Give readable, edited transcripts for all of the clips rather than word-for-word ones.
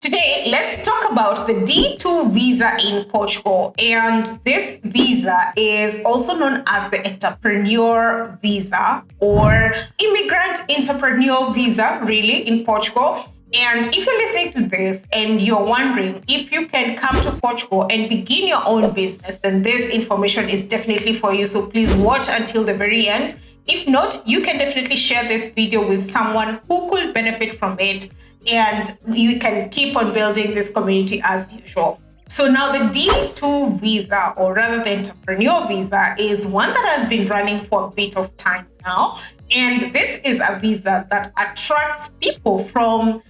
Today, let's talk about the D2 visa in Portugal. And this visa is also known as the entrepreneur visa or immigrant entrepreneur visa, really, in Portugal. And if you're listening to this and you're wondering if you can come to Portugal and begin your own business, then this information is definitely for you. So please watch until the very end. If not, you can definitely share this video with someone who could benefit from it, and you can keep on building this community as usual. So now the D2 visa, or rather the entrepreneur visa, is one that has been running for a bit of time now. And this is a visa that attracts people from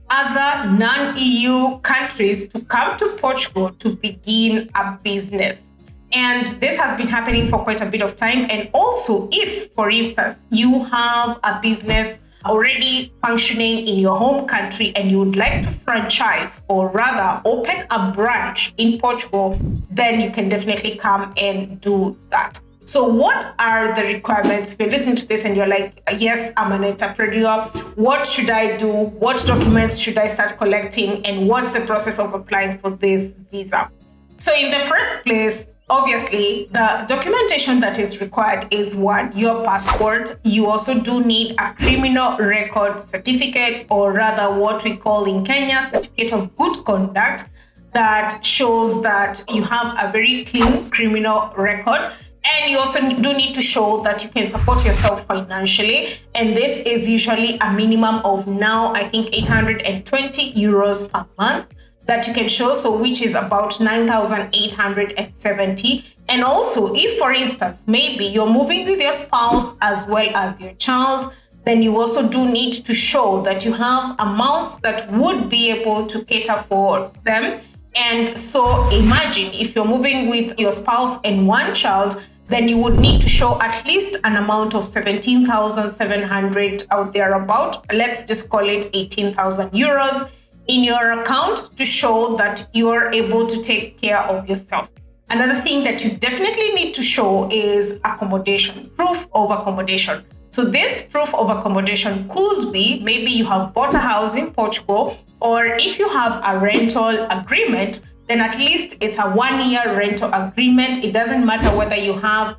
other non-EU countries to come to Portugal to begin a business. And this has been happening for quite a bit of time. And also, if, for instance, you have a business already functioning in your home country and you would like to franchise, or rather open a branch in Portugal, then you can definitely come and do that. So what are the requirements? If you're listening to this and you're like, yes, I'm an entrepreneur, what should I do? What documents should I start collecting? And what's the process of applying for this visa? So in the first place, obviously, the documentation that is required is one, your passport. You also do need a criminal record certificate, or rather what we call in Kenya, certificate of good conduct, that shows that you have a very clean criminal record. And you also do need to show that you can support yourself financially. And this is usually a minimum of now, I think, 820 euros per month that you can show, so which is about 9,870. And also, if, for instance, maybe you're moving with your spouse as well as your child, then you also do need to show that you have amounts that would be able to cater for them. And so imagine if you're moving with your spouse and one child, then you would need to show at least an amount of 17,700 out there about, let's just call it 18,000 euros in your account to show that you're able to take care of yourself. Another thing that you definitely need to show is accommodation, proof of accommodation. So this proof of accommodation could be maybe you have bought a house in Portugal, or if you have a rental agreement, then at least it's a 1-year rental agreement. It doesn't matter whether you have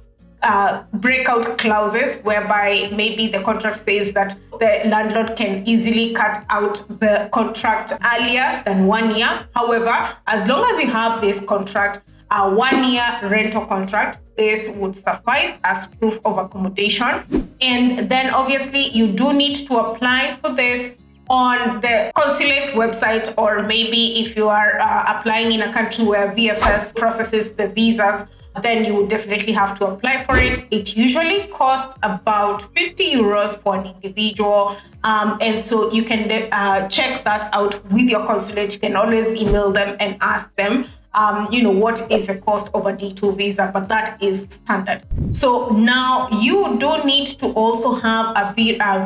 breakout clauses whereby maybe the contract says that the landlord can easily cut out the contract earlier than 1 year. However, as long as you have this contract, a 1-year rental contract, this would suffice as proof of accommodation. And then obviously you do need to apply for this on the consulate website, or maybe if you are applying in a country where VFS processes the visas, then you would definitely have to apply for it. It usually costs about 50 euros for an individual. And so you can check that out with your consulate. You can always email them and ask them, what is the cost of a D2 visa, but that is standard. So now you do need to also have a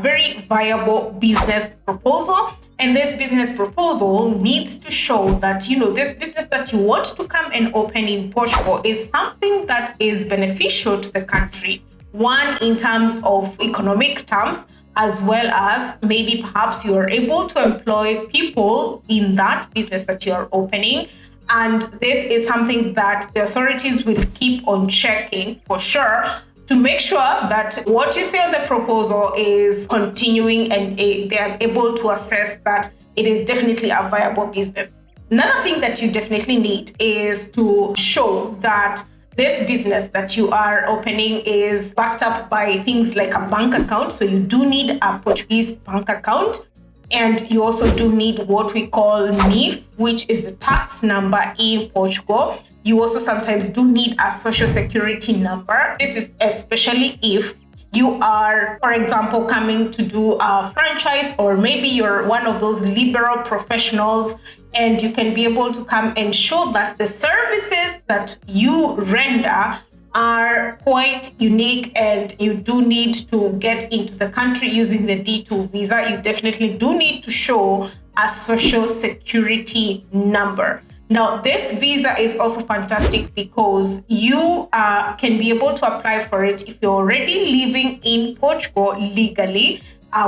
very viable business proposal. And this business proposal needs to show that, this business that you want to come and open in Portugal is something that is beneficial to the country. One, in terms of economic terms, as well as maybe perhaps you are able to employ people in that business that you're opening. And this is something that the authorities will keep on checking for sure, to make sure that what you say on the proposal is continuing and they are able to assess that it is definitely a viable business. Another thing that you definitely need is to show that this business that you are opening is backed up by things like a bank account. So you do need a Portuguese bank account. And you also do need what we call NIF, which is the tax number in Portugal. You also sometimes do need a social security number. This is especially if you are, for example, coming to do a franchise, or maybe you're one of those liberal professionals and you can be able to come and show that the services that you render are quite unique, and you do need to get into the country using the D2 visa. You definitely do need to show a social security number. Now, this visa is also fantastic because you can be able to apply for it if you're already living in Portugal legally.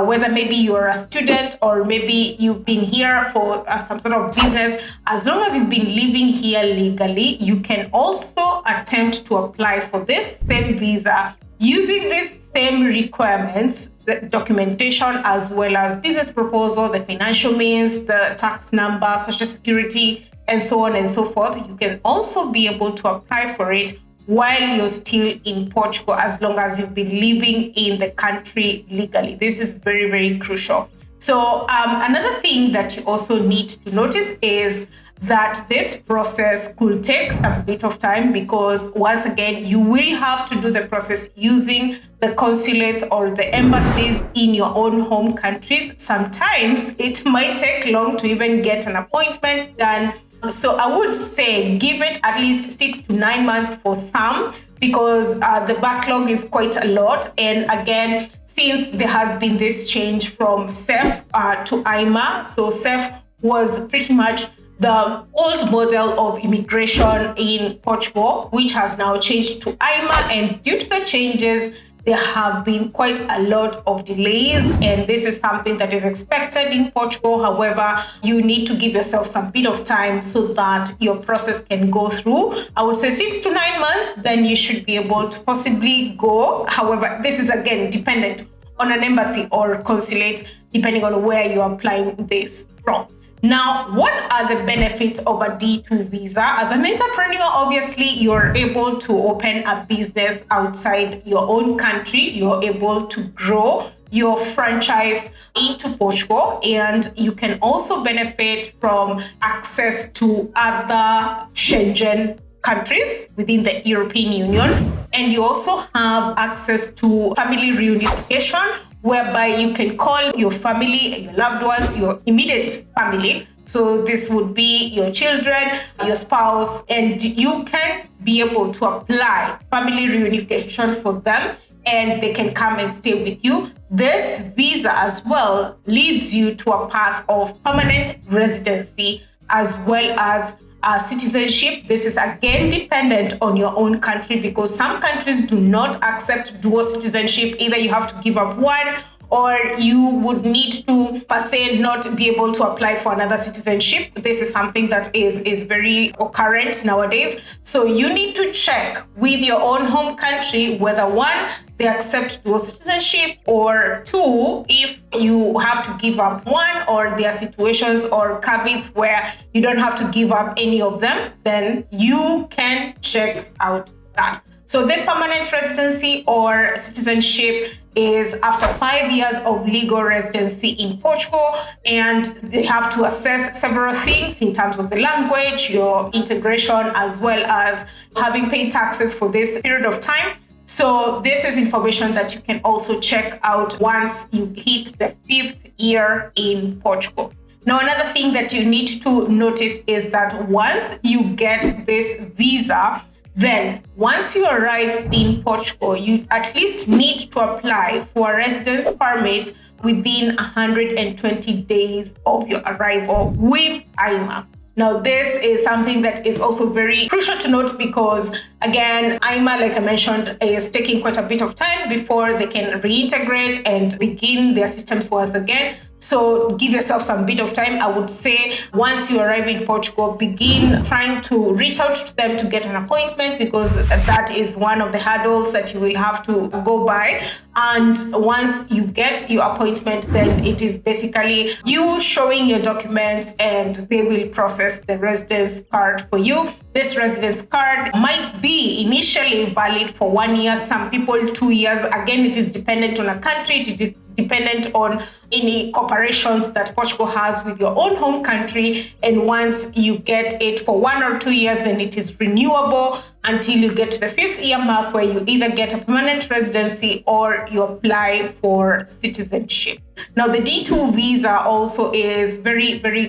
whether maybe you're a student or maybe you've been here for some sort of business, as long as you've been living here legally, you can also attempt to apply for this same visa using these same requirements, the documentation as well as business proposal, the financial means, the tax number, social security, and so on and so forth. You can also be able to apply for it while you're still in Portugal, as long as you've been living in the country legally. This is very, very crucial. So another thing that you also need to notice is that this process could take some bit of time, because once again, you will have to do the process using the consulates or the embassies in your own home countries. Sometimes it might take long to even get an appointment done. So I would say give it at least 6 to 9 months for some, because the backlog is quite a lot. And again, since there has been this change from SEF to IMA, so SEF was pretty much the old model of immigration in Portugal, which has now changed to IMA. And due to the changes, there have been quite a lot of delays, and this is something that is expected in Portugal. However, you need to give yourself some bit of time so that your process can go through. I would say 6 to 9 months, then you should be able to possibly go. However, this is again dependent on an embassy or consulate, depending on where you're applying this from. Now, what are the benefits of a D2 visa? As an entrepreneur, obviously, you're able to open a business outside your own country. You're able to grow your franchise into Portugal, and you can also benefit from access to other Schengen countries within the European Union. And you also have access to family reunification, whereby you can call your family, your loved ones, your immediate family. So this would be your children, your spouse, and you can be able to apply family reunification for them, and they can come and stay with you. This visa as well leads you to a path of permanent residency as well as citizenship. This is again dependent on your own country, because some countries do not accept dual citizenship. Either you have to give up one, or you would need to per se not be able to apply for another citizenship. This is something that is very occurrent nowadays. So you need to check with your own home country whether one, they accept dual citizenship, or two, if you have to give up one, or there are situations or caveats where you don't have to give up any of them, then you can check out that. So this permanent residency or citizenship is after 5 years of legal residency in Portugal, and they have to assess several things in terms of the language, your integration, as well as having paid taxes for this period of time. So this is information that you can also check out once you hit the 5th year in Portugal. Now, another thing that you need to notice is that once you get this visa, then once you arrive in Portugal, you at least need to apply for a residence permit within 120 days of your arrival with IMA. Now, this is something that is also very crucial to note, because again, IMA, like I mentioned, is taking quite a bit of time before they can reintegrate and begin their systems once again. So give yourself some bit of time. I would say once you arrive in Portugal, begin trying to reach out to them to get an appointment, because that is one of the hurdles that you will have to go by. And once you get your appointment, then it is basically you showing your documents, and they will process the residence card for you. This residence card might be initially valid for 1 year, some people 2 years. Again, it is dependent on a country. It is dependent on any cooperations that Portugal has with your own home country. And once you get it for 1 or 2 years, then it is renewable until you get to the 5th year mark, where you either get a permanent residency or you apply for citizenship. Now, the D2 visa also is very, very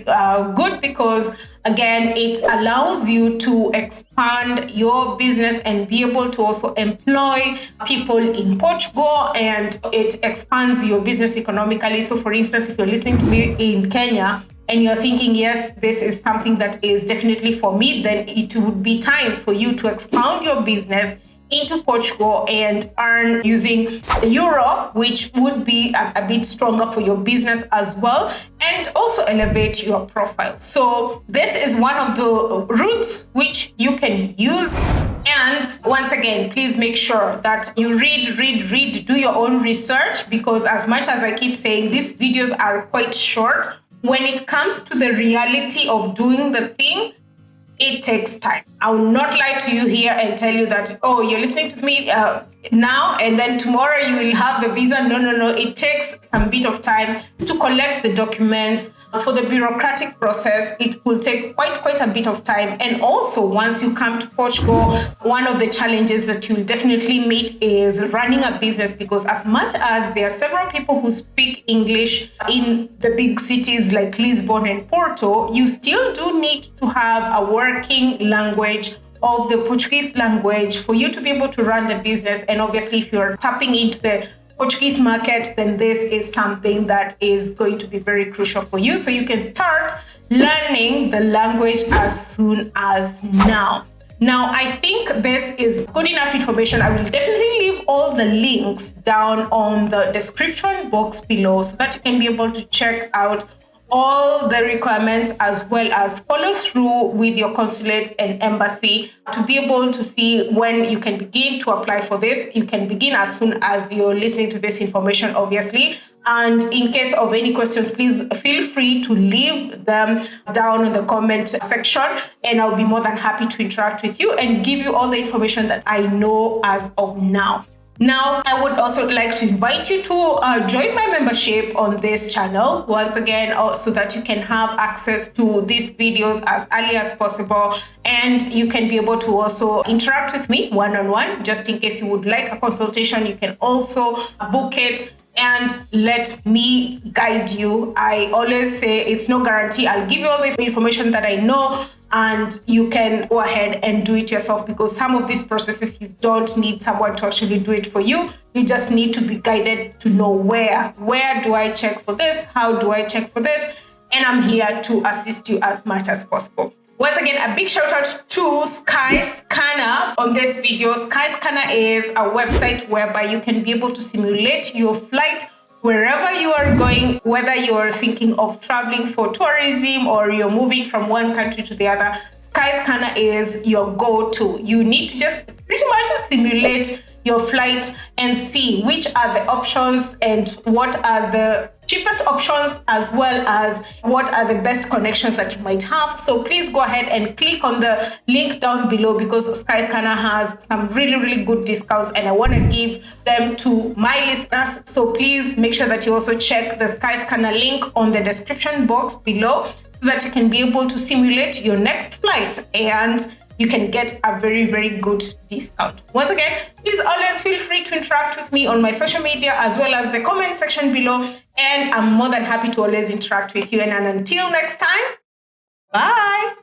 good, because again, it allows you to expand your business and be able to also employ people in Portugal, and it expands your business economically. So for instance, if you're listening to me in Kenya and you're thinking, yes, this is something that is definitely for me, then it would be time for you to expand your business into Portugal and earn using euro, which would be a bit stronger for your business as well, and also elevate your profile. So this is one of the routes which you can use. And once again, please make sure that you read, do your own research, because as much as I keep saying, these videos are quite short. When it comes to the reality of doing the thing, it takes time. I will not lie to you here and tell you that, oh, you're listening to me now and then tomorrow you will have the visa. No. It takes some bit of time to collect the documents. For the bureaucratic process, it will take quite a bit of time. And also, once you come to Portugal, one of the challenges that you'll definitely meet is running a business, because as much as there are several people who speak English in the big cities like Lisbon and Porto, you still do need to have a working language of the Portuguese language for you to be able to run the business. And obviously, if you're tapping into the Portuguese market, then this is something that is going to be very crucial for you. So you can start learning the language as soon as now. Now, I think this is good enough information. I will definitely leave all the links down on the description box below so that you can be able to check out all the requirements, as well as follow through with your consulate and embassy to be able to see when you can begin to apply for this. You can begin as soon as you're listening to this information, obviously. And in case of any questions, please feel free to leave them down in the comment section, and I'll be more than happy to interact with you and give you all the information that I know as of now. Now, I would also like to invite you to join my membership on this channel, once again, so that you can have access to these videos as early as possible. And you can be able to also interact with me one-on-one. Just in case you would like a consultation, you can also book it and let me guide you. I always say it's no guarantee. I'll give you all the information that I know, and you can go ahead and do it yourself, because some of these processes you don't need someone to actually do it for you. You just need to be guided to know where do I check for this, how do I check for this, and I'm here to assist you as much as possible. Once again, a big shout out to Skyscanner on this video. Skyscanner is a website whereby you can be able to simulate your flight wherever you are going, whether you're thinking of traveling for tourism or you're moving from one country to the other. Skyscanner is your go-to. You need to just pretty much simulate your flight and see which are the options and what are the cheapest options, as well as what are the best connections that you might have. So please go ahead and click on the link down below, because Skyscanner has some really good discounts and I want to give them to my listeners. So please make sure that you also check the Skyscanner link on the description box below so that you can be able to simulate your next flight and you can get a very good discount. Once again, please always feel free to interact with me on my social media as well as the comment section below, and I'm more than happy to always interact with you. And until next time, bye.